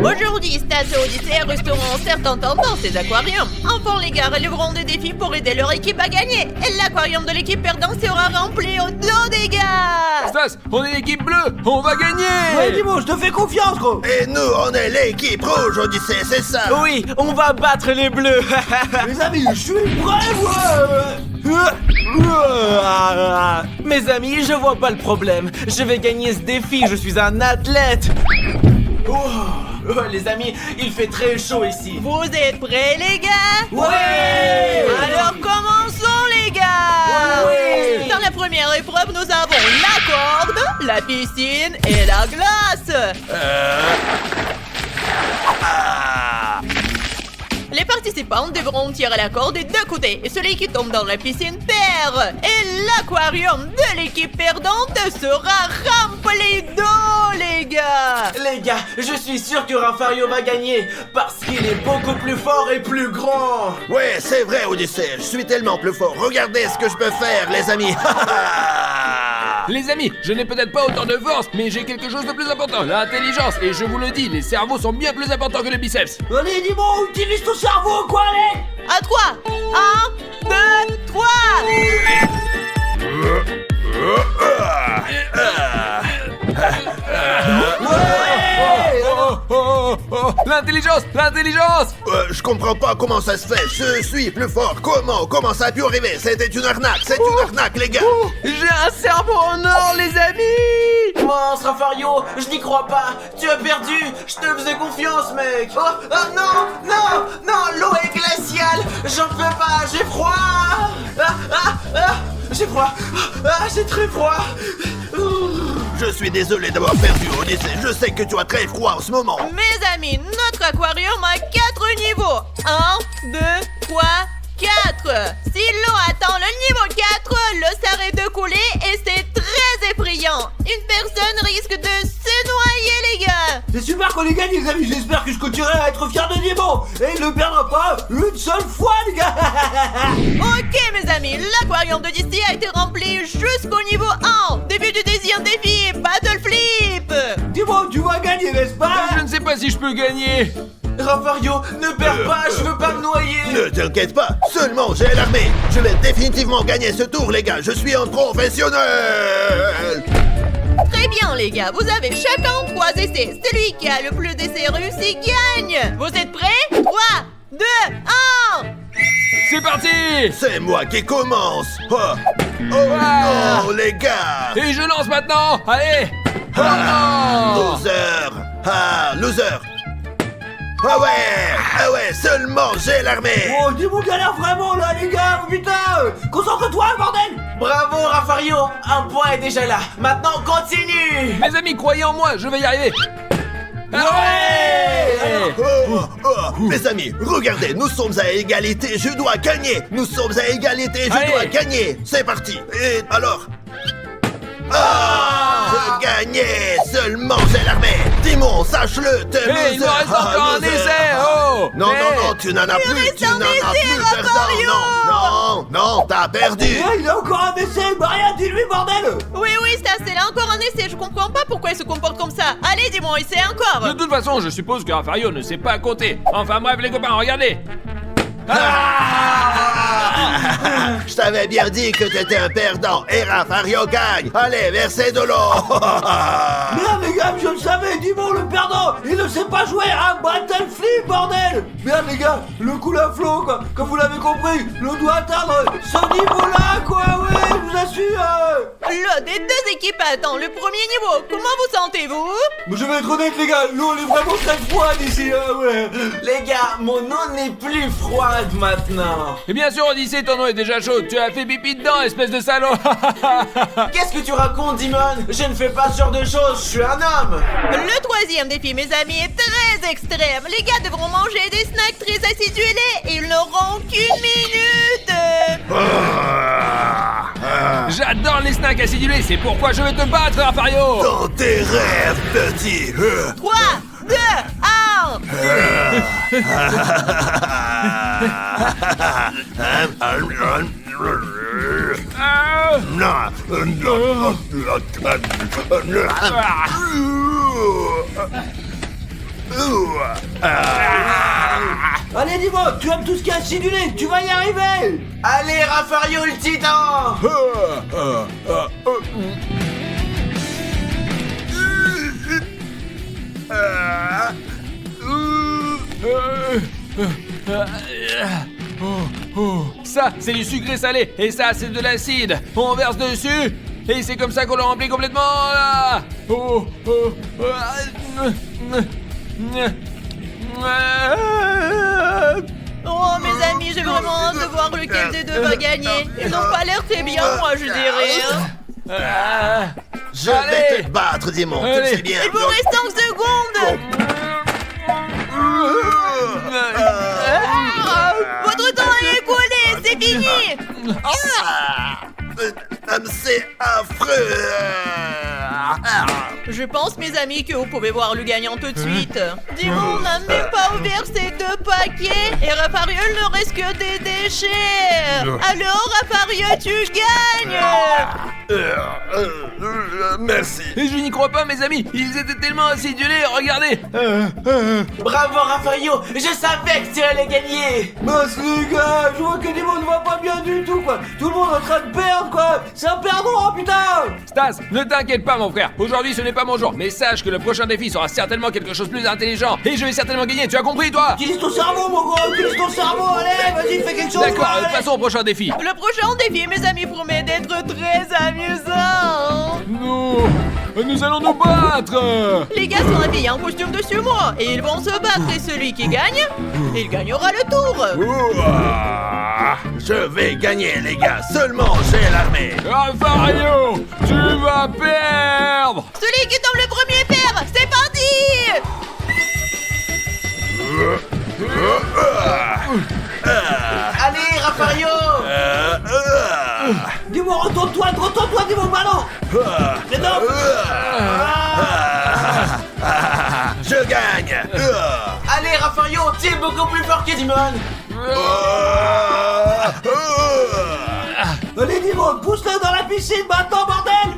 Aujourd'hui, Stas et Odyssée resteront certes en tendance ces aquariums. Enfin les gars relèveront des défis pour aider leur équipe à gagner. Et l'aquarium de l'équipe perdante sera rempli au dos des gars. Stas, on est l'équipe bleue, on va gagner. Ouais, dis-moi, je te fais confiance, gros. Et nous, on est l'équipe rouge, Odyssée, c'est ça. Oui, on va battre les bleus. Les amis, je suis prêt, moi. Mes amis, je vois pas le problème. Je vais gagner ce défi, je suis un athlète. Oh, les amis, il fait très chaud ici. Vous êtes prêts les gars? Ouais. Alors commençons les gars. Ouais. Dans la première épreuve, nous avons la corde, la piscine et la glace. Les participants devront tirer la corde des deux côtés et celui qui tombe dans la piscine perd. Et l'aquarium de l'équipe perdante sera rempli d'eau, les gars. Les gars, je suis sûr que Rafario va gagner parce qu'il est beaucoup plus fort et plus grand. Ouais, c'est vrai, Odyssée, je suis tellement plus fort. Regardez ce que je peux faire, les amis. Les amis, je n'ai peut-être pas autant de force, mais j'ai quelque chose de plus important, l'intelligence. Et je vous le dis, les cerveaux sont bien plus importants que les biceps. Allez, dis-moi, utilise ton cerveau, quoi, allez. À 3. 1, 2, 3. L'intelligence, l'intelligence. Je comprends pas comment ça se fait. Je suis plus fort. Comment ça a pu arriver? C'était une arnaque. C'est une arnaque, les gars. J'ai un cerveau en or, les amis. Mince, Rafario, je n'y crois pas. Tu as perdu. Je te faisais confiance, mec. Oh, non, l'eau est glaciale. J'en peux pas, j'ai froid. J'ai froid. J'ai très froid. Je suis désolé d'avoir perdu, Odyssée. Je sais que tu as très froid en ce moment. Mes amis, notre aquarium a 4 niveaux. 1, 2, 3, 4. Si l'eau atteint le niveau 4, l'eau s'arrête de couler et c'est très effrayant. Une personne risque de se noyer, les gars. C'est super qu'on ait gagné, les amis. J'espère que je continuerai à être fier de Nemo. Et il ne perdra pas une seule fois, les gars. Ok, mes amis, l'aquarium d'Odyssée a été rempli jusqu'au niveau 1. Début du deuxième défi, Battle Flip. Dis-moi, tu vas gagner, n'est-ce pas? Je ne sais pas si je peux gagner. Rafario, ne perds pas, je veux pas me noyer. Ne t'inquiète pas, seulement j'ai l'armée. Je vais définitivement gagner ce tour, les gars. Je suis un professionnel. Très bien, les gars, vous avez chacun 3 essais. Celui qui a le plus d'essais réussis gagne. Vous êtes prêts? 3, 2, 1. C'est parti. C'est moi qui commence. Non, les gars. Et je lance maintenant. Allez. Oh non. Loser. Ah ouais, seulement j'ai l'armée. Oh, dis-moi galère vraiment, là, les gars. Putain, concentre-toi, bordel. Bravo, Rafario. Un point est déjà là. Maintenant, continue. Mes amis, croyez en moi, je vais y arriver. Mes amis, regardez, nous sommes à égalité, je dois gagner. Nous sommes à égalité, je dois gagner. C'est parti. Et alors? Je gagnais, seulement j'ai l'armée. Dimon, sache-le, t'es loser. Il me reste encore un essai. Oh. Non, tu n'en as plus, tu n'en as plus, perdant. Non, t'as perdu. Il a encore un essai, Maria, dis-lui, bordel. Oui, Stas, c'est là encore un essai. Je comprends pas pourquoi il se comporte comme ça. Allez, dis-moi, essaie encore. De toute façon, je suppose que Rafario ne sait pas compter. Enfin bref, les copains, regardez. Je t'avais bien dit que t'étais un perdant. Et Rafario gagne. Allez, versez de l'eau. Merde, les gars, je le savais, dis-moi, le perdant, il ne sait pas jouer à Battle Flip, bordel. Merde, les gars, le coup à flot, quoi. Comme vous l'avez compris, l'eau doit atteindre ce niveau-là, quoi, ouais, je vous assure. L'eau des 2 équipes attend le premier niveau. Comment vous sentez-vous? Mais je vais être honnête, les gars, l'eau elle est vraiment très froide ici, ouais. Les gars, mon eau n'est plus froide maintenant. Et bien sûr, Odyssée, ton eau est déjà chaude. Tu as fait pipi dedans, espèce de salaud. Qu'est-ce que tu racontes, Dimon? Je ne fais pas ce genre de choses, je suis un homme. Le 3e défi, mes amis, est très extrême. Les gars devront manger des snacks très acidulés et ils n'auront qu'une minute. J'adore les snacks acidulés, c'est pourquoi je vais te battre, Rafario. Dans tes rêves, petit. 3, 2, 1. Allez, dis-moi, tu aimes tout ce qui est acidulé, tu vas y arriver. Allez, Raffario le titan. Ça, c'est du sucré salé, et ça, c'est de l'acide. On verse dessus, et c'est comme ça qu'on le remplit complètement. Là. Oh, mes amis, j'ai vraiment hâte de voir lequel des deux va gagner. Ils n'ont pas l'air très bien, moi, je dirais. Hein. Je vais te battre, Dimon, tu le Allez. sais bien. Il vous reste 5 secondes. Votre temps est écoulé, c'est fini. C'est affreux. Je pense, mes amis, que vous pouvez voir le gagnant tout de suite. Dimon n'a même pas ouvert ses 2 paquets et Raffario ne reste que des déchets. Alors, Raffario, tu gagnes. Merci. Et je n'y crois pas, mes amis. Ils étaient tellement acidulés, regardez. Bravo, Raffario. Je savais que tu allais gagner. Mince les gars, je vois que Dimon ne va pas bien du tout, quoi. Tout le monde est en train de perdre, quoi. C'est un perdant, putain. Stas, ne t'inquiète pas, mon frère. Aujourd'hui, ce n'est pas mon jour. Mais sache que le prochain défi sera certainement quelque chose de plus intelligent. Et je vais certainement gagner, tu as compris, toi? Utilise ton cerveau, mon gros, utilise ton cerveau. Allez, vas-y, fais quelque chose. D'accord, allez. passons au prochain défi. Le prochain défi, mes amis, promet d'être très amusant. Nous allons nous battre. Les gars sont habillés en costume de sumo et ils vont se battre et celui qui gagne, il gagnera le tour. Je vais gagner, les gars. Seulement j'ai l'armée. Raffario, tu vas perdre. Celui qui tombe le premier perd, c'est parti. Allez, Raffario. Dis-moi, retourne-toi, dis-moi le ballon. Mais non. Je gagne. Allez, Raffario, tu es beaucoup plus fort que Dimon. Allez, Dimon, pousse-le dans la piscine maintenant, bordel.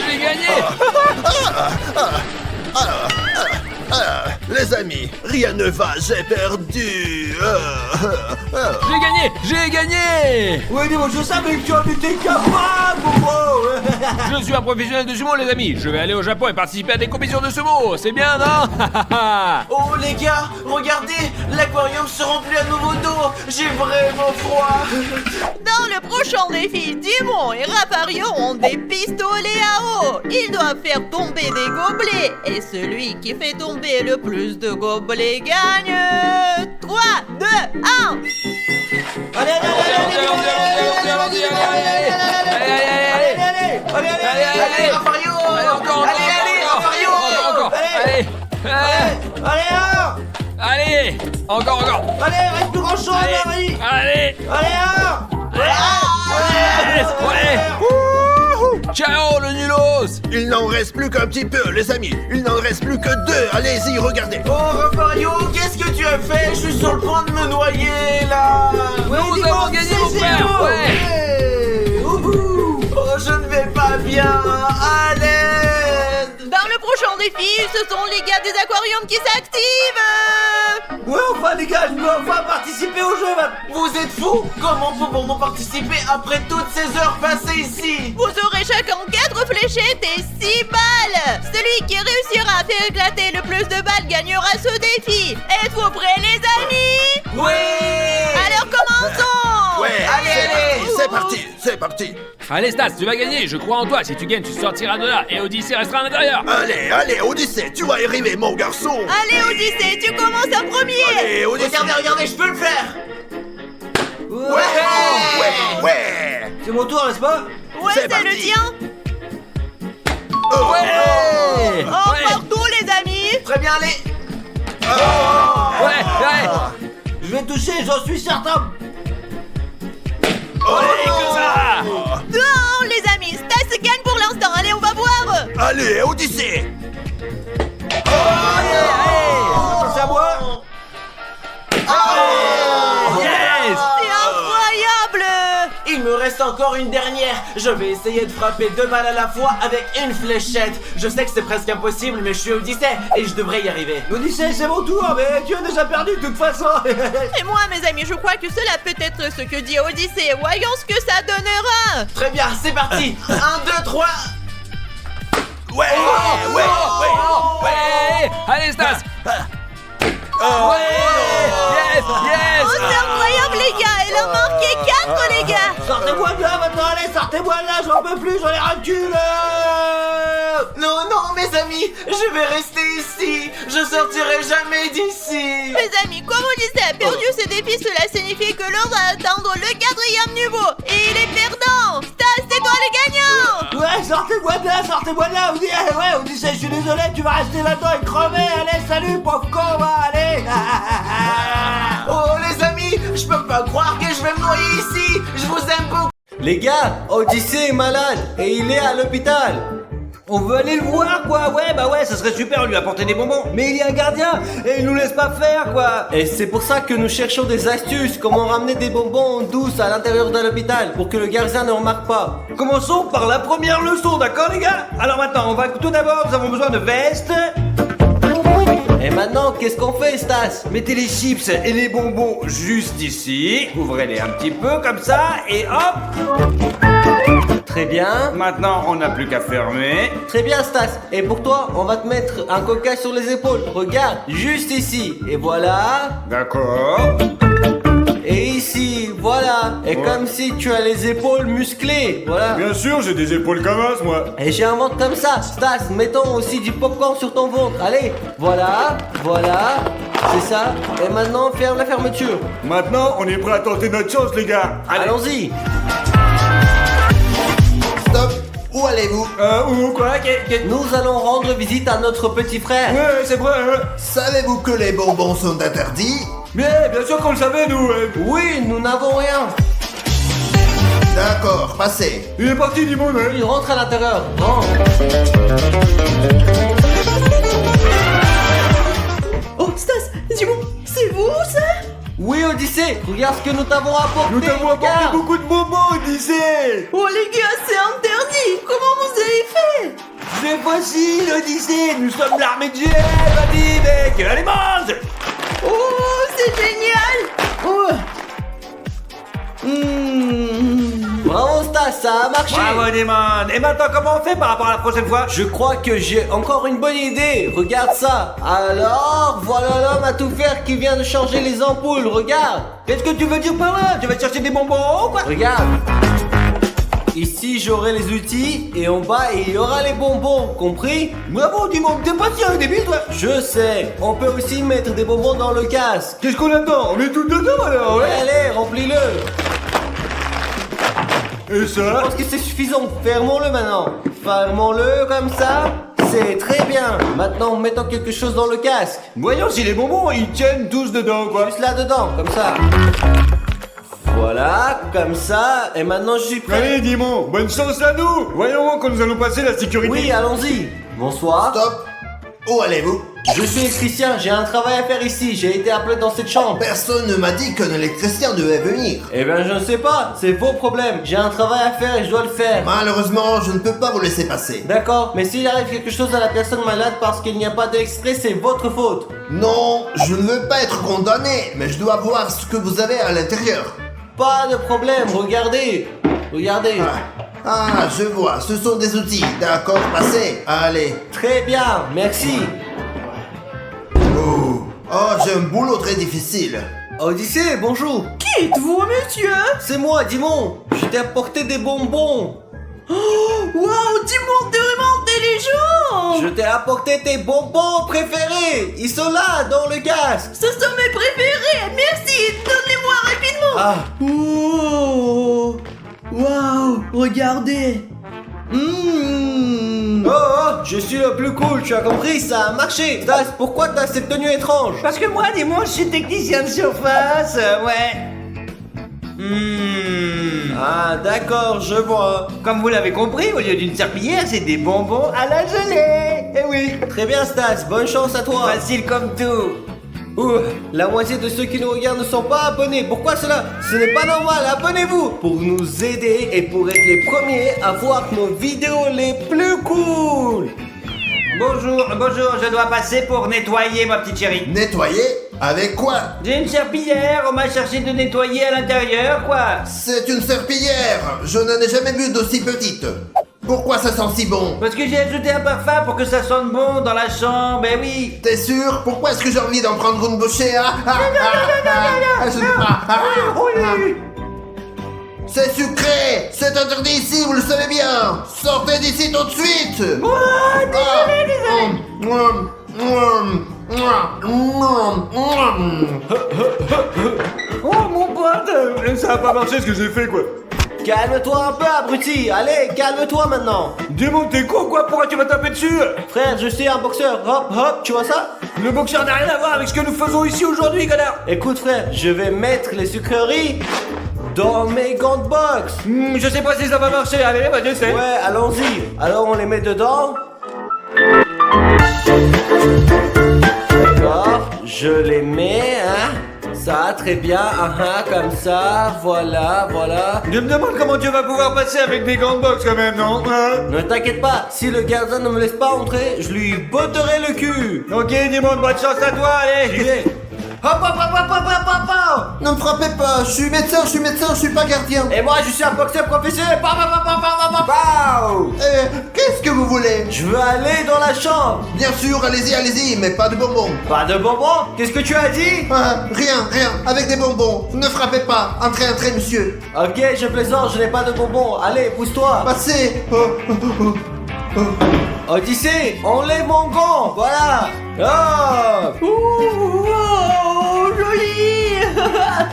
J'ai gagné. Les amis, rien ne va, j'ai perdu. J'ai gagné. Oui, Dimon, je savais que tu en étais capable, mon gros. Je suis un professionnel de sumo, les amis. Je vais aller au Japon et participer à des compétitions de sumo. C'est bien, non? Oh, les gars, regardez, l'aquarium se remplit à nouveau d'eau. J'ai vraiment froid. Dans le prochain défi, Dimon et Raffario ont des pistolets à eau. Ils doivent faire tomber des gobelets et celui qui fait tomber le plus de gobelets gagne. 3, 2, 1. Allez, Allez, Raffario. Allez, Raffario. Allez, encore. Allez, reste plus grand chose, vas-y. Allez. Ciao, le nulos. Il n'en reste plus qu'un petit peu, les amis. Il n'en reste plus que 2. Allez-y, regardez. Oh, Raffario, qu'est-ce que tu as fait? Je suis sur le point de me noyer, là. Nous avons gagné, mon frère. Ouais. Au bout. Oh, je ne vais pas bien. Allez. Dans le prochain défi, ce sont les gars des aquariums qui s'activent. Ouais, enfin, les gars, je veux enfin participer au jeu, man. Vous êtes fous? Comment pouvons-nous participer après toutes ces heures passées ici? Vous aurez chacun 4 fléchettes et 6 balles. Celui qui réussira à faire éclater le plus de balles gagnera ce défi. Êtes-vous prêts, les amis? Oui. Alors commençons. Ouais, Allez. c'est parti. Allez, Stas, tu vas gagner. Je crois en toi. Si tu gagnes, tu sortiras de là. Et Odyssey restera à l'intérieur. Allez, Odyssey, tu vas y arriver, mon garçon. Allez, Odyssey, tu commences en premier. Allez, Odyssey. Regardez, je peux le faire. Ouais. C'est mon tour, n'est-ce pas? Ouais, c'est c'est parti. le tien. Ouais. Encore tout, les amis. Très bien, allez. Ouais. Je vais toucher, j'en suis certain. Allez, comme ça. Non, les amis, Stas gagne pour l'instant. Allez, on va voir. Allez, Odyssey. C'est à moi. Yes. C'est incroyable. Il me reste encore une dernière. Je vais essayer de frapper 2 balles à la fois avec une fléchette. Je sais que c'est presque impossible, mais je suis Odyssée et je devrais y arriver. Odyssée, c'est mon tour, mais tu as déjà perdu de toute façon. Et moi, mes amis, je crois que cela peut être ce que dit Odyssée. Voyons ce que ça donnera. Très bien, c'est parti. 1, 2, 3. Ouais, ouais, Ouais. Allez, Stas. Ouais. Yes, yes. Oh, c'est incroyable, les gars. Elle a marqué 4, les gars. Sortez-moi de là maintenant, allez, sortez-moi de là, j'en peux plus, j'en ai ras le cul, là. Non, non, mes amis, je vais rester ici. Je sortirai jamais d'ici. Mes amis, comme Odyssée a perdu ce défi, cela signifie que l'on va atteindre le 4e niveau. Et il est perdant. Stas, c'est toi le gagnant. Ouais, sortez-moi de là, ouais, Odyssée, je suis désolé, tu vas rester là-dedans et crever, allez, salut, pauvre con, va, allez. Oh, les amis, je peux pas croire que je vais me noyer ici. Je vous aime beaucoup. Les gars, Odyssée est malade et il est à l'hôpital. On veut aller le voir, quoi, ouais, ça serait super, lui apporter des bonbons. Mais il y a un gardien, et il nous laisse pas faire, quoi. Et c'est pour ça que nous cherchons des astuces, comment ramener des bonbons douces à l'intérieur de l'hôpital pour que le gardien ne remarque pas. Commençons par la première leçon, d'accord, les gars? Alors maintenant, on va tout d'abord, nous avons besoin de vestes. Et maintenant, qu'est-ce qu'on fait, Stas? Mettez les chips et les bonbons juste ici. Ouvrez-les un petit peu comme ça et hop. Très bien. Maintenant, on n'a plus qu'à fermer. Très bien, Stas. Et pour toi, on va te mettre un coca sur les épaules. Regarde, juste ici. Et voilà. D'accord. Et ici, voilà. Et comme si tu as les épaules musclées. Voilà. Bien sûr, j'ai des épaules comme as, moi. Et j'ai un ventre comme ça. Stas, mettons aussi du popcorn sur ton ventre. Allez, voilà. C'est ça. Et maintenant, ferme la fermeture. Maintenant, on est prêt à tenter notre chance, les gars. Allons-y. Stop. Où allez-vous? Ou quoi? Nous allons rendre visite à notre petit frère. Ouais, c'est vrai. Savez-vous que les bonbons sont interdits? Mais bien sûr qu'on le savait, nous. Oui, nous n'avons rien. D'accord, passez. Il est parti, du monde, hein. Il rentre à l'intérieur. Rentre. Oh, Stas, dis-moi, c'est vous, ça? Oui, Odyssée, regarde ce que nous t'avons apporté. Nous t'avons apporté regarde. beaucoup de bonbons, Odyssée. Oh, les gars, c'est interdit. Comment vous avez fait? C'est facile, Odyssée. Nous sommes l'armée de GL. Vas-y, mec. Allez, mange. Oh, c'est génial. Oh. Bravo, Stas, ça a marché. Bravo, Demon. Et maintenant, comment on fait par rapport à la prochaine fois? Je crois que j'ai encore une bonne idée. Regarde ça. Alors, voilà l'homme à tout faire qui vient de changer les ampoules. Regarde. Qu'est-ce que tu veux dire par là? Tu vas chercher des bonbons, quoi? Regarde. Ici, j'aurai les outils et en bas, il y aura les bonbons. Compris? Bravo, Demon. T'es pas si un débile, toi? Je sais. On peut aussi mettre des bonbons dans le casque. Qu'est-ce qu'on a dedans? On est tout dedans, alors, ouais. Allez, remplis-le. Et Je ça? pense que c'est suffisant. Fermons-le maintenant. Fermons-le comme ça. C'est très bien. Maintenant, mettons quelque chose dans le casque. Voyons si les bonbons, ils tiennent tous dedans, quoi. Juste là-dedans, comme ça. Voilà, comme ça. Et maintenant, je suis prêt. Allez, Dimon, bonne chance à nous. Voyons quand nous allons passer la sécurité. Oui, allons-y. Bonsoir. Stop. Où allez-vous? Je suis électricien. J'ai un travail à faire ici. J'ai été appelé dans cette chambre. Personne ne m'a dit qu'un électricien devait venir. Eh ben, je ne sais pas. C'est vos problèmes. J'ai un travail à faire et je dois le faire. Malheureusement, je ne peux pas vous laisser passer. D'accord, mais s'il arrive quelque chose à la personne malade parce qu'il n'y a pas d'électricité, c'est votre faute. Non, je ne veux pas être condamné, mais je dois voir ce que vous avez à l'intérieur. Pas de problème, regardez. Regardez. Ah, je vois, ce sont des outils. D'accord, passez. Allez. Très bien, merci. Oh, j'ai un boulot très difficile. Odyssée, bonjour. Qui êtes-vous, monsieur? C'est moi, Dimon. Je t'ai apporté des bonbons. Waouh, Dimon, t'es vraiment intelligent. Je t'ai apporté tes bonbons préférés. Ils sont là, dans le casque. Ce sont mes préférés. Merci, donnez-moi rapidement. Ah, Oh, waouh, regardez. oh, je suis le plus cool, tu as compris, ça a marché. Stas, pourquoi t'as cette tenue étrange? Parce que moi, dis-moi, je suis technicien de surface, ouais. Ah, d'accord, je vois. Comme vous l'avez compris, au lieu d'une serpillière, c'est des bonbons à la gelée. Eh oui, Très bien, Stas, bonne chance à toi. facile comme tout. Ouh, la moitié de ceux qui nous regardent ne sont pas abonnés. Pourquoi cela? Ce n'est pas normal. Abonnez-vous pour nous aider et pour être les premiers à voir nos vidéos les plus cool. Bonjour, je dois passer pour nettoyer, ma petite chérie. Nettoyer? Avec quoi? J'ai une serpillière, on m'a cherché de nettoyer à l'intérieur, quoi. C'est une serpillière. Je n'en ai jamais vu d'aussi petite. Pourquoi ça sent si bon? Parce que j'ai ajouté un parfum pour que ça sente bon dans la chambre, eh oui. T'es sûr? Pourquoi est-ce que j'ai envie d'en prendre une bouchée? C'est sucré! C'est interdit ici, vous le savez bien! Sortez d'ici tout de suite! Oh mon pote, ça a pas marché ce que j'ai fait quoi. Calme-toi un peu, abruti. Allez, calme-toi maintenant. Dis-moi, t'es con quoi? Pourquoi tu vas taper dessus? Frère, je suis un boxeur. Hop, hop, tu vois ça? Le boxeur n'a rien à voir avec ce que nous faisons ici aujourd'hui, connard. Écoute, frère, je vais mettre les sucreries dans mes gants de boxe. Je sais pas si ça va marcher, allez, bah j'essaie. Ouais, allons-y. Alors, on les met dedans. D'accord, je les mets, hein. Ça, très bien, comme ça, voilà. Je me demande comment tu vas pouvoir passer avec des gants de boxe quand même, non? Hein? Ne t'inquiète pas, si le gardien ne me laisse pas entrer, je lui botterai le cul. Ok, dis-moi, bonne chance à toi, allez. J'y vais. Hop. Ne me frappez pas, je suis médecin, je suis pas gardien. Et moi, je suis un boxeur professionnel. Pow. Qu'est-ce que vous voulez? Je veux aller dans la chambre. Bien sûr, allez-y, mais pas de bonbons. Pas de bonbons? Qu'est-ce que tu as dit? Rien, avec des bonbons. Ne frappez pas, entrez, monsieur. Ok, je plaisante, je n'ai pas de bonbons. Allez, pousse-toi. Passez. Odyssée, enlève mon gant. Voilà. Oh. Oh, joli.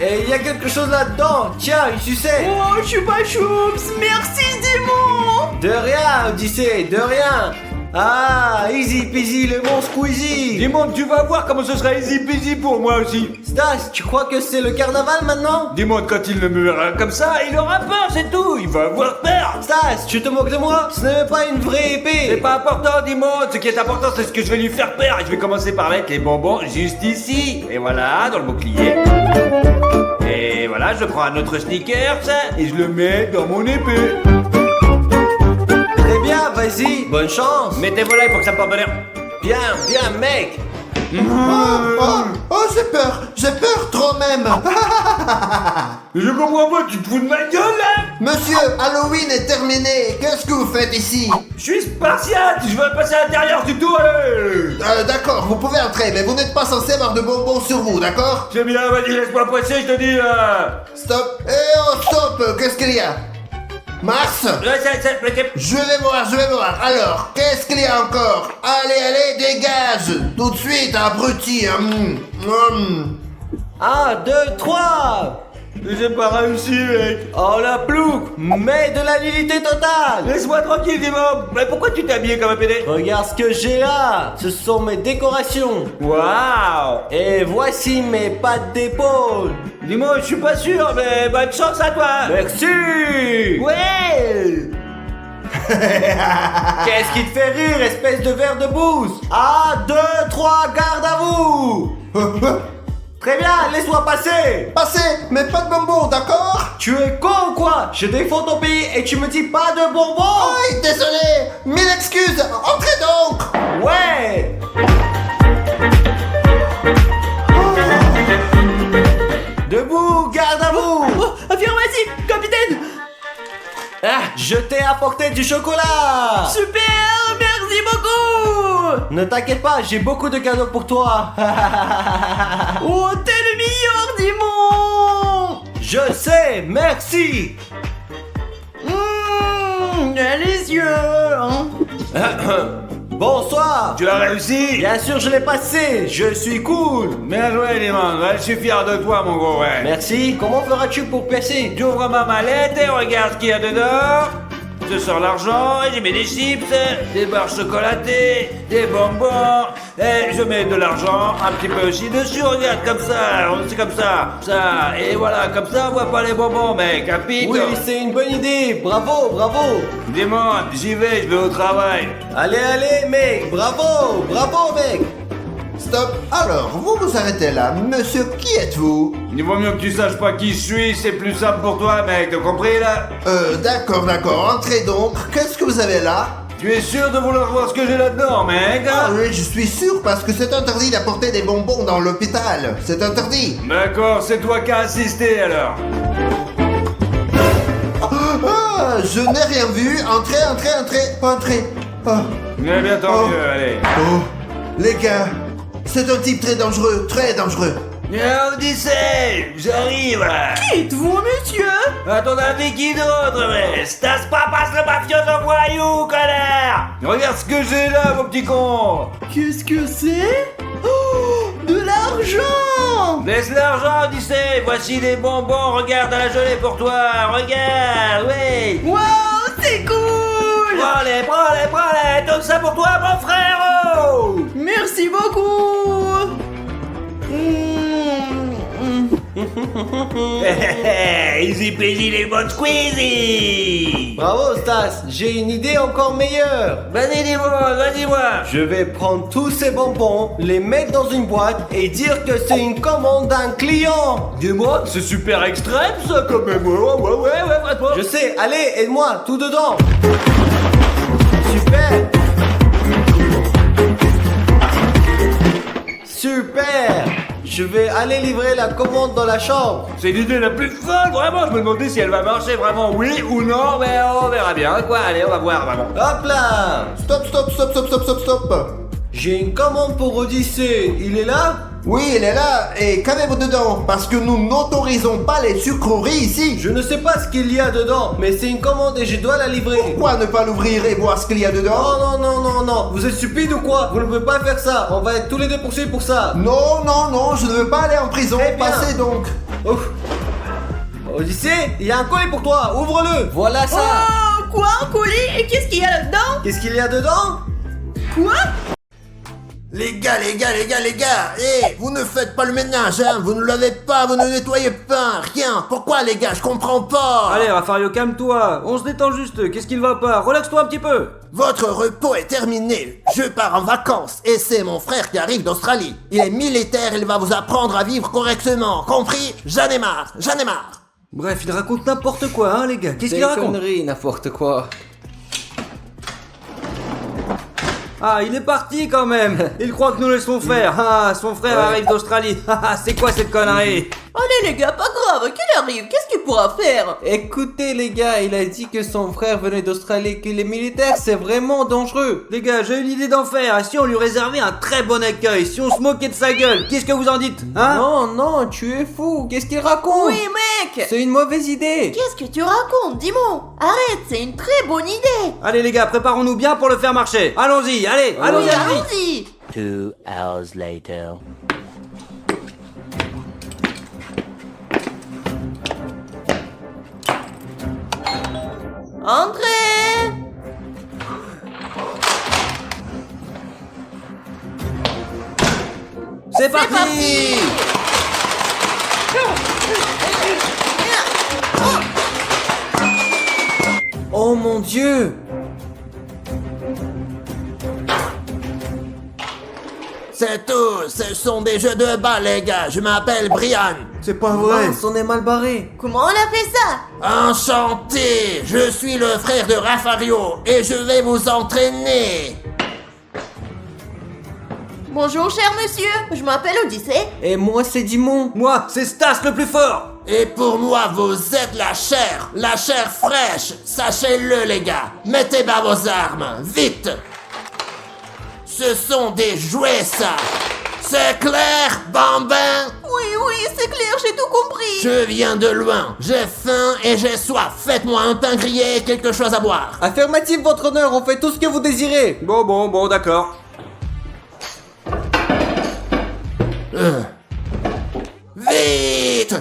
Et il y a quelque chose là-dedans. Tiens, une sucette. Oh, choupa choups, merci Dimon. De rien, Odyssée, de rien. Ah, easy peasy, le mon squeezy. Dis-moi, tu vas voir comment ce sera easy peasy pour moi aussi. Stas, tu crois que c'est le carnaval maintenant? Dis-moi, quand il me verra comme ça, il aura peur, c'est tout. Il va avoir peur. Stas, tu te moques de moi? Ce n'est pas une vraie épée. C'est pas important, dis-moi. Ce qui est important, c'est ce que je vais lui faire peur. Et je vais commencer par mettre les bonbons juste ici. Et voilà, dans le bouclier. Et voilà, je prends un autre sneaker, ça, et je le mets dans mon épée. Très bien, vas-y, bonne chance. Mettez vos là pour que ça me porte bonheur. Bien, mec. Oh, j'ai peur trop même. Je comprends pas, tu te fous de ma gueule là? Monsieur, Halloween est terminé. Qu'est-ce que vous faites ici? Je suis spartiate, je veux passer à l'intérieur du tout, allez. D'accord, vous pouvez entrer, mais vous n'êtes pas censé avoir de bonbons sur vous, d'accord? C'est bien, vas-y, laisse-moi passer, je te dis là. Stop. Stop. Qu'est-ce qu'il y a? Mars? Je vais voir. Alors, qu'est-ce qu'il y a encore? Allez, dégage. Tout de suite, abruti. 1, 2, 3. J'ai pas réussi, mec. Oh la plouc, mais de la nullité totale. Laisse-moi tranquille, dis-moi. Mais pourquoi tu t'es habillé comme un pédé? Regarde ce que j'ai là. Ce sont mes décorations. Waouh. Et voici mes pattes d'épaule. Dis-moi, je suis pas sûr, mais bonne chance à toi. Merci. Ouais. Qu'est-ce qui te fait rire, espèce de verre de bouse? 1, 2, 3, garde à vous. Très bien, laisse-moi passer. Passez, mais pas de bonbons, d'accord? Tu es con ou quoi? Je défends ton pays et tu me dis pas de bonbons? Oui, désolé. 1000 excuses. Entrez donc. Ouais. Debout, garde à vous. Oh, affirmatif, capitaine. Je t'ai apporté du chocolat. Super, merci beaucoup. Ne t'inquiète pas, j'ai beaucoup de cadeaux pour toi. Oh, t'es le meilleur, Dimon. Je sais, merci. Délicieux, hein. Bonsoir. Tu as réussi? Bien sûr, je l'ai passé. Je suis cool. Bien joué, Limon. Je suis fier de toi, mon gros, ouais. Merci. Comment feras-tu pour percer? J'ouvre ma mallette et regarde ce qu'il y a dedans. Je sors l'argent et j'y mets des chips, des barres chocolatées, des bonbons. Et je mets de l'argent un petit peu aussi dessus, regarde, comme ça. C'est comme ça. Ça. Et voilà, comme ça, on voit pas les bonbons, mec. Capite? Oui, c'est une bonne idée. Bravo, bravo. Dis-moi, j'y vais, je vais au travail. Allez, mec. Bravo, mec. Stop. Alors, vous vous arrêtez là. Monsieur, qui êtes-vous? Il vaut mieux que tu saches pas qui je suis, c'est plus simple pour toi, mec, t'as compris là? D'accord. Entrez donc. Qu'est-ce que vous avez là? Tu es sûr de vouloir voir ce que j'ai là-dedans, mec? Ah oui, je suis sûr parce que c'est interdit d'apporter des bonbons dans l'hôpital. C'est interdit. D'accord, c'est toi qui as assisté alors. Ah, je n'ai rien vu. Entrez. Ah. Eh bien, tant mieux, allez. Oh, les gars, c'est un type très dangereux. Odyssée, j'arrive là. Qui êtes-vous, monsieur? À ton avis, qui d'autre, mais Stas Papas le mafioso voyou, connard. Regarde ce que j'ai là, mon petit con. Qu'est-ce que c'est? Oh, de l'argent! Laisse l'argent, Odyssée. Voici des bonbons, regarde à la gelée pour toi. Regarde, oui. Wow, c'est cool! Prends-les, tout ça pour toi, mon frère. Merci beaucoup! Easy peasy les bonnes squeezy. Bravo Stas, j'ai une idée encore meilleure. Vas-y, dis-moi. Je vais prendre tous ces bonbons, les mettre dans une boîte et dire que c'est une commande d'un client. Dis-moi, c'est super extrême ça quand même. Ouais, vraiment. Je sais, allez, aide-moi, tout dedans. Super. Je vais aller livrer la commande dans la chambre. C'est l'idée la plus folle, vraiment. Je me demandais si elle va marcher vraiment, oui ou non, mais on verra bien. Quoi, allez, on va voir vraiment. Hop là. Stop. J'ai une commande pour Odyssée. Il est là? Oui, il est là. Et qu'avez-vous dedans? Parce que nous n'autorisons pas les sucreries ici. Je ne sais pas ce qu'il y a dedans, mais c'est une commande et je dois la livrer. Pourquoi ne pas l'ouvrir et voir ce qu'il y a dedans? Non. Vous êtes stupide ou quoi? Vous ne pouvez pas faire ça. On va être tous les deux poursuivis pour ça. Non, je ne veux pas aller en prison. Très bien. Passez donc. Ouf. Odyssée, il y a un colis pour toi. Ouvre-le. Voilà ça. Oh, quoi, un colis? Et qu'est-ce qu'il y a là-dedans? Qu'est-ce qu'il y a dedans? Quoi? Les gars, vous ne faites pas le ménage, hein. Vous ne lavez pas, vous ne nettoyez pas, rien. Pourquoi, les gars? Je comprends pas. Allez, Rafario, calme-toi. On se détend juste. Qu'est-ce qu'il va pas? Relaxe-toi un petit peu. Votre repos est terminé. Je pars en vacances et c'est mon frère qui arrive d'Australie. Il est militaire, il va vous apprendre à vivre correctement. Compris? J'en ai marre. Bref, il raconte n'importe quoi, hein, les gars. Qu'est-ce qu'il raconte? Conneries, n'importe quoi. Ah, il est parti quand même. Il croit que nous laissons faire. Ah, son frère arrive d'Australie. Ah, c'est quoi cette connerie? Allez les gars, pas grave, qu'il arrive, qu'est-ce qu'il pourra faire? Écoutez les gars, il a dit que son frère venait d'Australie et que les militaires c'est vraiment dangereux. Les gars, j'ai une idée d'enfer. Et si on lui réservait un très bon accueil? Si on se moquait de sa gueule? Qu'est-ce que vous en dites? Hein? Non, tu es fou. Qu'est-ce qu'il raconte? Oui mec! C'est une mauvaise idée. Qu'est-ce que tu racontes? Dis-moi! Arrête, c'est une très bonne idée! Allez les gars, préparons-nous bien pour le faire marcher. Allons-y, allez. Oui, allons-y! 2 hours later. Entrez! C'est parti. Oh mon Dieu. C'est tout, ce sont des jeux de balles, les gars. Je m'appelle Brian. C'est pas vrai. On est mal barré. Comment on a fait ça? Enchanté, je suis le frère de Rafario et je vais vous entraîner. Bonjour cher monsieur, je m'appelle Odyssée. Et moi c'est Dimon. Moi, c'est Stas le plus fort. Et pour moi, vous êtes la chair fraîche. Sachez-le, les gars. Mettez bas vos armes, vite. Ce sont des jouets, ça. C'est clair, bambin? Oui, c'est clair, j'ai tout compris. Je viens de loin. J'ai faim et j'ai soif. Faites-moi un pain grillé et quelque chose à boire. Affirmatif, votre honneur, on fait tout ce que vous désirez. Bon, d'accord. Vite!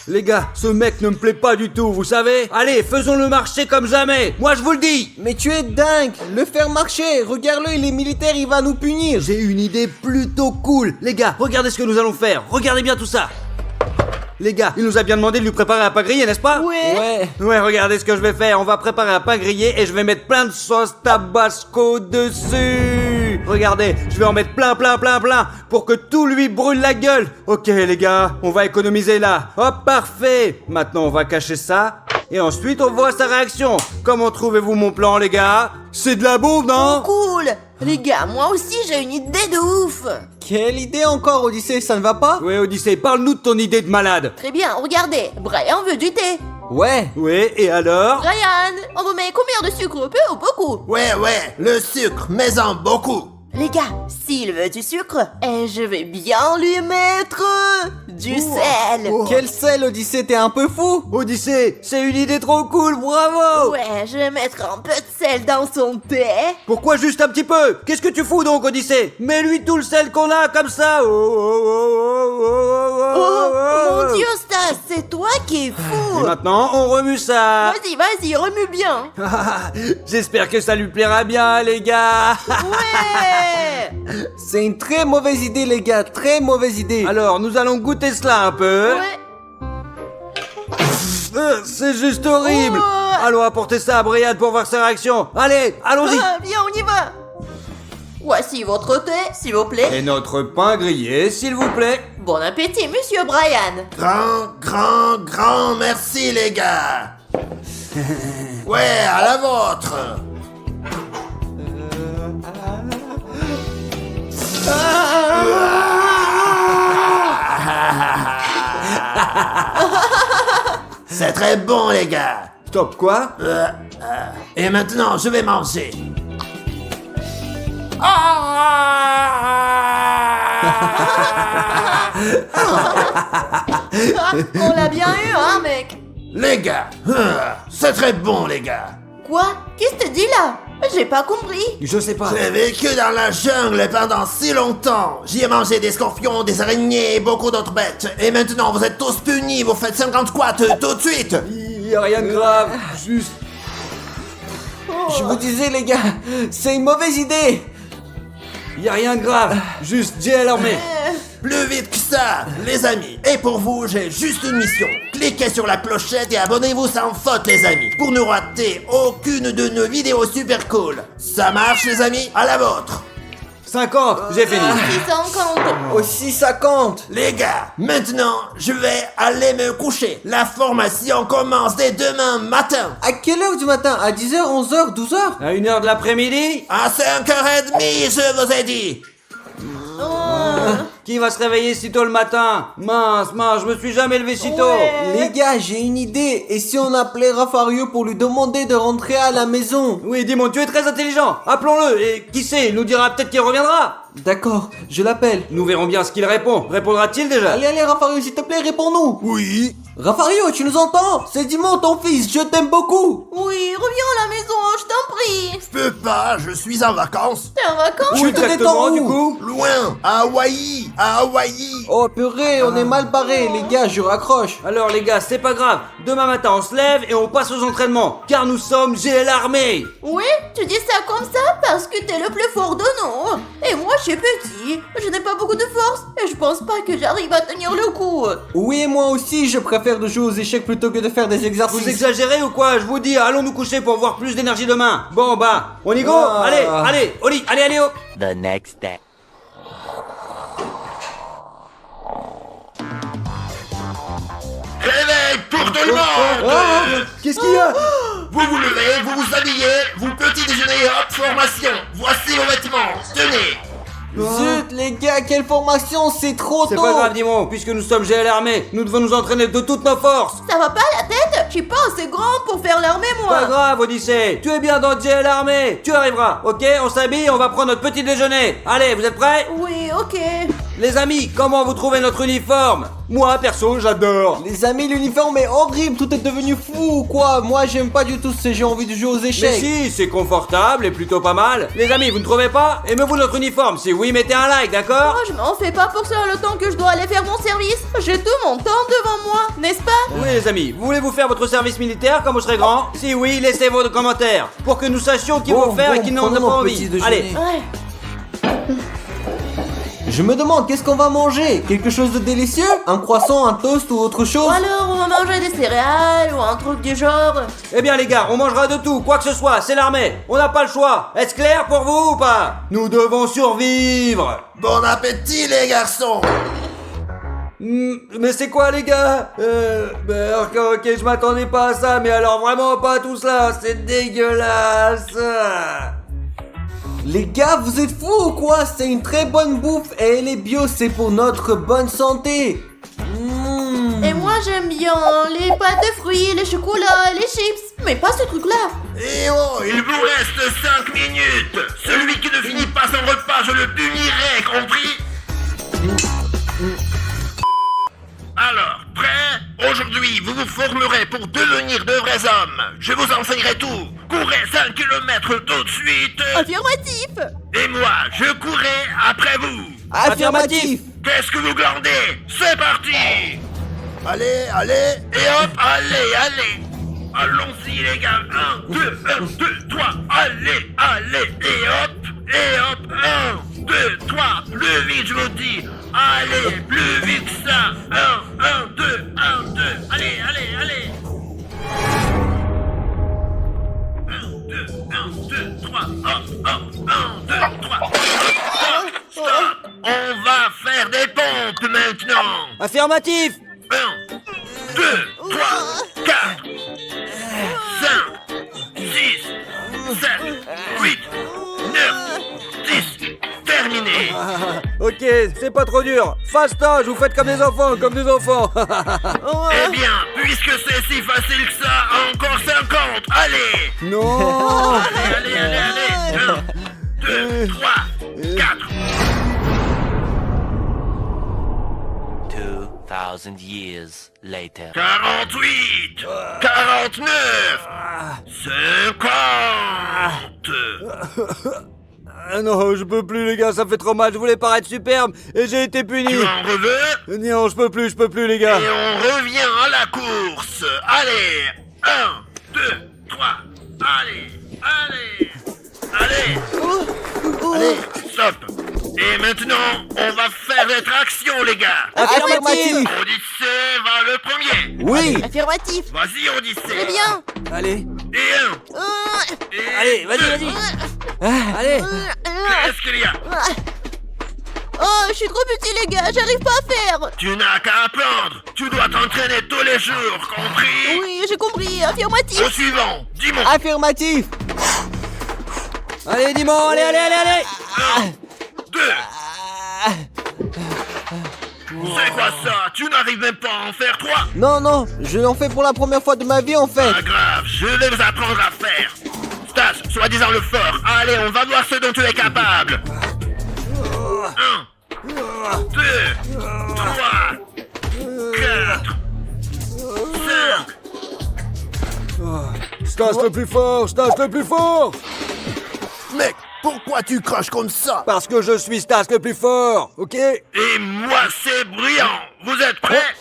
Les gars, ce mec ne me plaît pas du tout, vous savez? Allez, faisons-le marcher comme jamais. Moi, je vous le dis. Mais tu es dingue. Le faire marcher. Regarde-le, il est militaire, il va nous punir. J'ai une idée plutôt cool. Les gars, regardez ce que nous allons faire. Regardez bien tout ça. Les gars, il nous a bien demandé de lui préparer un pain grillé, n'est-ce pas? Ouais. Ouais, regardez ce que je vais faire. On va préparer un pain grillé et je vais mettre plein de sauce tabasco dessus. Regardez, je vais en mettre plein pour que tout lui brûle la gueule. Ok les gars, on va économiser là. Hop, parfait. Maintenant on va cacher ça. Et ensuite on voit sa réaction. Comment trouvez-vous mon plan les gars? C'est de la bombe, non? Cool. Les gars, moi aussi j'ai une idée de ouf. Quelle idée encore, Odyssée, ça ne va pas? Oui Odyssée, parle-nous de ton idée de malade. Très bien, regardez, Brian veut du thé. Ouais. Oui, et alors? Brian, on vous met combien de sucre? Peu ou beaucoup? Ouais, le sucre, mais en beaucoup. Les gars, s'il veut du sucre, je vais bien lui mettre du sel. Quel sel, Odyssée, t'es un peu fou? Odyssée, c'est une idée trop cool, bravo! Ouais, je vais mettre un peu de sel dans son thé. Pourquoi juste un petit peu? Qu'est-ce que tu fous donc, Odyssée? Mets-lui tout le sel qu'on a, comme ça! Oh, mon Dieu, Stas, c'est toi qui es Et fou. maintenant, on remue ça! Vas-y, remue bien. J'espère que ça lui plaira bien, les gars! Ouais. C'est une très mauvaise idée, les gars, très mauvaise idée. Alors, nous allons goûter cela un peu. Ouais. C'est juste horrible! Oh. Allons apporter ça à Brian pour voir sa réaction. Allez, allons-y! Viens, on y va. Voici votre thé, s'il vous plaît. Et notre pain grillé, s'il vous plaît. Bon appétit, monsieur Brian. Grand merci les gars. Ouais, à la vôtre. C'est très bon les gars. Top quoi? Et maintenant, je vais manger. On l'a bien eu, hein, mec. Les gars, c'est très bon les gars. Quoi? Qu'est-ce que tu dis là? J'ai pas compris. Je sais pas. J'ai vécu dans la jungle pendant si longtemps. J'y ai mangé des scorpions, des araignées et beaucoup d'autres bêtes. Et maintenant, vous êtes tous punis, vous faites 50 squats tout de suite. Y a rien de grave, juste... Je vous disais, les gars, c'est une mauvaise idée. Y a rien de grave, juste j'ai l'armée. Plus vite que ça, les amis. Et pour vous, j'ai juste une mission. Cliquez sur la clochette et abonnez-vous sans faute, les amis, pour ne rater aucune de nos vidéos super cool. Ça marche, les amis? À la vôtre. 50, j'ai fini. 650. Aussi 50. Les gars, maintenant, je vais aller me coucher. La formation commence dès demain matin. À quelle heure du matin? À 10h, 11h, 12h? À 1h de l'après-midi? À 5h30, je vous ai dit. Qui va se réveiller si tôt le matin? Mince, je me suis jamais levé si tôt. Les gars, j'ai une idée. Et si on appelait Rafario pour lui demander de rentrer à la maison? Oui, dis-moi, tu es très intelligent. Appelons-le et qui sait, il nous dira peut-être qu'il reviendra. D'accord, je l'appelle. Nous verrons bien ce qu'il répond. Répondra-t-il déjà? Allez, Rafario, s'il te plaît, réponds-nous. Oui. Rafario, tu nous entends? C'est Dimon, ton fils, je t'aime beaucoup. Oui, reviens à la maison, je t'en prie. Je peux pas, je suis en vacances. T'es en vacances? Tu te détends du où? coup? Loin, à Hawaï, Oh purée, on est mal barrés, les gars, je raccroche. Alors les gars, c'est pas grave. Demain matin, on se lève et on passe aux entraînements. Car nous sommes GL Armée. Oui, tu dis ça comme ça parce que t'es le plus fort de nous. Et moi, je suis petit, je n'ai pas beaucoup de force et je pense pas que j'arrive à tenir le coup. Oui, moi aussi, je préfère de jouer aux échecs plutôt que de faire des exercices. Vous exagérez ou quoi? Je vous dis, allons nous coucher pour avoir plus d'énergie demain. Bon bah, on y go. Allez, au lit, allez, hop. The next day. Réveil pour tout le monde. Qu'est-ce qu'il y a? Vous vous levez, vous vous habillez, vous petit déjeuner, hop, formation. Voici vos vêtements, tenez. Zut, les gars, quelle formation, c'est trop tôt. C'est pas grave, Dimon, puisque nous sommes GL Armée, nous devons nous entraîner de toutes nos forces. Ça va pas la tête? Je suis pas assez grand pour faire l'armée, moi. Pas grave, Odyssée, tu es bien dans GL Armée, tu arriveras, ok? On s'habille, on va prendre notre petit déjeuner. Allez, vous êtes prêts? Oui, ok. Les amis, comment vous trouvez notre uniforme? Moi, perso, j'adore. Les amis, l'uniforme est horrible, tout est devenu fou ou quoi? Moi, j'aime pas du tout ce j'ai envie de jouer aux Mais échecs. si, c'est confortable et plutôt pas mal. Les amis, vous ne trouvez pas? Aimez-vous notre uniforme? Si oui, mettez un like, d'accord? Moi, je m'en fais pas pour ça le temps que je dois aller faire mon service. J'ai tout mon temps devant moi, n'est-ce pas? Oui, les amis, voulez-vous faire votre service militaire quand vous serez grand? Si oui, laissez vos commentaires pour que nous sachions qui Bon, vont faire et qui n'en ont prenons pas notre envie. petit déjeuner. Allez, Ouais. Je me demande, qu'est-ce qu'on va manger? Quelque chose de délicieux? Un croissant, un toast ou autre chose? Ou alors, on va manger des céréales ou un truc du genre. Eh bien les gars, on mangera de tout, quoi que ce soit, c'est l'armée. On n'a pas le choix. Est-ce clair pour vous ou pas? Nous devons survivre. Bon appétit, les garçons. Mais c'est quoi les gars? Ok, je m'attendais pas à ça, mais alors vraiment pas tout ça, c'est dégueulasse. Les gars, vous êtes fous ou quoi? C'est une très bonne bouffe et elle est bio, c'est pour notre bonne santé. Et moi j'aime bien les pâtes de fruits, les chocolats, les chips, mais pas ce truc-là. Et oh, il vous reste 5 minutes. Celui qui ne finit pas son repas, je le punirai, compris? Alors, prêt? Aujourd'hui, vous vous formerez pour devenir de vrais hommes. Je vous enseignerai tout. Courez 5 km tout de suite. Affirmatif. Et moi, je courrai après vous. Affirmatif. Qu'est-ce que vous glandez? C'est parti. Allez, allez. Et hop, allez. Allons-y, les gars. 1, 2, 3. Allez. Et hop. 1, 2, 3. Plus vite, je vous dis. Allez, plus vite que ça. 1, 2. Allez. 1, 2, 3. Hop. 1, 2, 3. Stop. On va faire des pompes maintenant. Affirmatif. 1, 2, 3, 4, 5, 6, 7, 8, 9, 10. Terminé. Ok, c'est pas trop dur. Fastoche, vous faites comme des enfants. Eh bien, puisque c'est si facile que ça, encore 50. Allez. Non. Allez. 1, 2, 3, 4. 2,000 years later. 48, 49, 50. Ah non, je peux plus les gars, ça fait trop mal. Je voulais paraître superbe et j'ai été puni. Tu en veux? Non, je peux plus les gars. Et on revient à la course. Allez. 1, 2, 3. Allez. Allez, stop. Et maintenant, on va faire des tractions, les gars. Affirmatif. Odyssée va le premier. Oui. Affirmatif. Vas-y, Odyssée. Très bien. Allez, Et 1. allez, vas-y. Allez. Qu'est-ce qu'il y a? Oh, je suis trop petit les gars, j'arrive pas à faire. Tu n'as qu'à apprendre. Tu dois t'entraîner tous les jours, compris? Oui, j'ai compris. Affirmatif. Au suivant, dis-moi. Affirmatif. Allez, dis-moi, allez. 1, 2. C'est quoi ça? Tu n'arrives même pas à en faire 3? Non, je l'en fais pour la première fois de ma vie en fait. Pas grave, je vais vous apprendre à faire. Stas, soi-disant le fort. Allez, on va voir ce dont tu es capable. 1, 2, 3, 4, 5. Stas le plus fort. Mec, pourquoi tu craches comme ça? Parce que je suis Stas le plus fort, ok? Et moi, c'est brillant. Vous êtes prêts?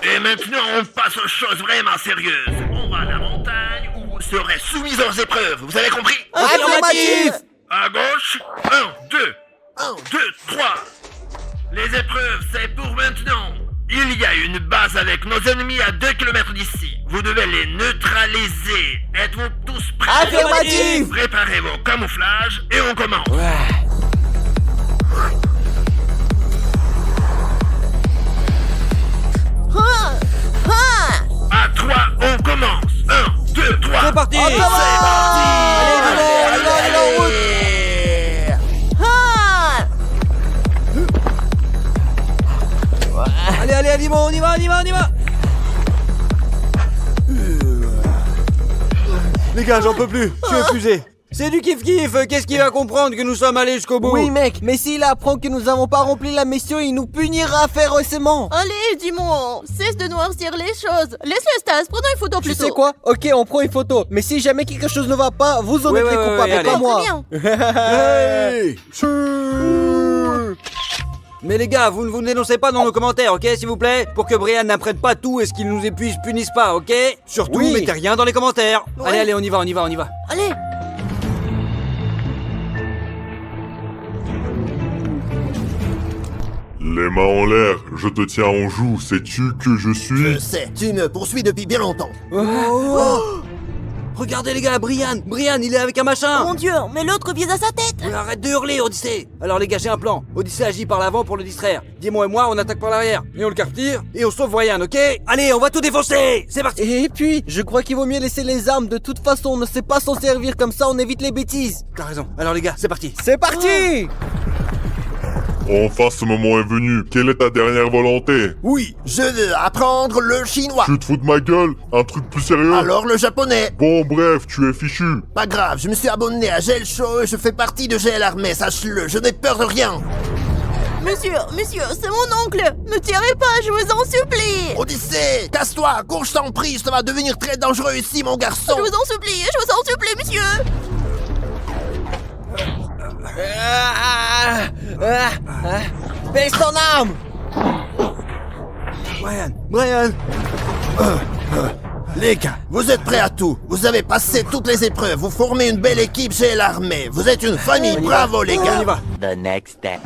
Et maintenant, on passe aux choses vraiment sérieuses. On va à la montagne où vous serez soumis aux épreuves. Vous avez compris? Affirmatif. À gauche, 1, 2, 3. Les épreuves, c'est pour maintenant. Il y a une base avec nos ennemis à 2 km d'ici. Vous devez les neutraliser. Êtes-vous tous prêts? Affirmatif. Préparez vos camouflages et on commence. À 3, on commence. 1, 2, 3. C'est parti. Allez, en route. Allez, on y va. Les gars, j'en peux plus, je suis épuisé. C'est du kiff-kiff, qu'est-ce qu'il va comprendre que nous sommes allés jusqu'au bout? Oui mec, mais s'il apprend que nous n'avons pas rempli la mission, il nous punira férocement. Allez, dis-moi, cesse de noircir les choses. Laisse-le Stas, prenons une photo Tu plutôt. sais quoi? Ok, on prend une photo. Mais si jamais quelque chose ne va pas, vous en êtes les coupables, allez. pas moi. Très bien. Hey. Mais les gars, vous ne vous dénoncez pas dans nos commentaires, ok, s'il vous plaît? Pour que Brian n'apprenne pas tout et ce qu'il nous épuise punisse pas, ok? Surtout, Oui. mettez rien dans les commentaires. Ouais. Allez, on y va. Allez. Les mains en l'air, je te tiens en joue, sais-tu que je suis? Je sais, tu me poursuis depuis bien longtemps. Regardez les gars, Brian, il est avec un machin. Mon Dieu, mais l'autre vise à sa tête. Mais arrête de hurler, Odyssée. Alors les gars, j'ai un plan. Odyssée agit par l'avant pour le distraire. Dimon et moi, on attaque par l'arrière. Et on le capture, et on sauve Brian, ok? Allez, on va tout défoncer. C'est parti. Et puis, je crois qu'il vaut mieux laisser les armes. De toute façon, on ne sait pas s'en servir, comme ça on évite les bêtises. T'as raison. Alors les gars, c'est parti. C'est parti. Enfin, ce moment est venu. Quelle est ta dernière volonté? Oui, je veux apprendre le chinois. Tu te fous de ma gueule? Un truc plus sérieux? Alors le japonais. Bon, bref, tu es fichu. Pas grave, je me suis abonné à Gel Show et je fais partie de Gel Armée, sache-le, je n'ai peur de rien. Monsieur, c'est mon oncle. Ne tirez pas, je vous en supplie. Odyssée, casse-toi, cours, je t'en prie, ça va devenir très dangereux ici, mon garçon. Je vous en supplie, monsieur. Baisse ton arme. Brian. Les gars, vous êtes prêts à tout. Vous avez passé toutes les épreuves, vous formez une belle équipe chez l'armée. Vous êtes une famille, bravo les gars. On y va. The next day.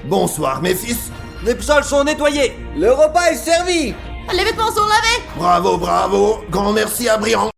Bonsoir mes fils. Les psols sont nettoyés. Le repas est servi. Les vêtements sont lavés. Bravo, grand merci à Brian.